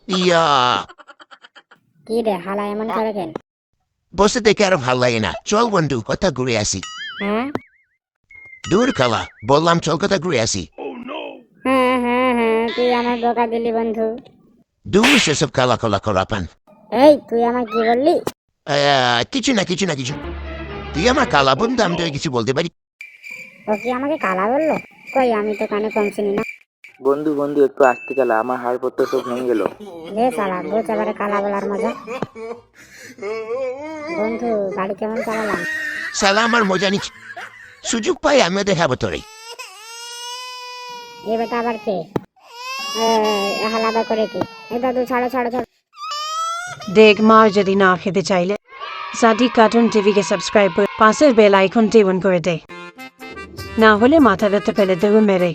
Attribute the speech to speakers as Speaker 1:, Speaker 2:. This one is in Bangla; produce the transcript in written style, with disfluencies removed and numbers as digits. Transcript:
Speaker 1: ইয়া
Speaker 2: কি রে হালা এমন করে কেন?
Speaker 1: বসে দেখে আর ভাল লাগে না। চল বন্ধু, কথা ঘুরে আসি।
Speaker 2: হ্যাঁ
Speaker 1: দূর খালা, বললাম চল কথা ঘুরে আসি।
Speaker 2: হ্যাঁ হ্যাঁ হ্যাঁ, তুই আমার বোকা দিলি বন্ধু।
Speaker 1: দূর সেসব খালা খোলা করাপান।
Speaker 2: এই তুই আমায় কি বললি?
Speaker 1: কিছু না কিছু না কিছু। তুই আমার কালা বন্ধু, আমি তোকে কিছু বলতে পারি?
Speaker 2: ও কি আমাকে কালা বললো? কই আমি তো কানে কম শুনি না।
Speaker 3: বন্ধু বন্ধু একটু আসতে গেল, আমার হাড়পত্র সব ভেঙে গেল।
Speaker 2: রে শালা বুঝ এবারে কালা বলার মজা। বন্ধু গাড়ি কেমন চালালাম?
Speaker 1: সালা আমার মজা নিচ্ছি। সুযোগ পাই আমিও দেখাবো তোরে।
Speaker 2: এ বেটা আবার কে? হালাদা করে কি? এই দাদু ছাড়ো ছাড়ো ছাড়ো।
Speaker 4: দেখ মার যদি না খেতে চাইলে সাথী কার্টুন টিভিকে সাবস্ক্রাইব করে পাশের বেল আইকনটি অন করে দে, না হলে মাথা ব্যথা ফেলে দেবে মেরে।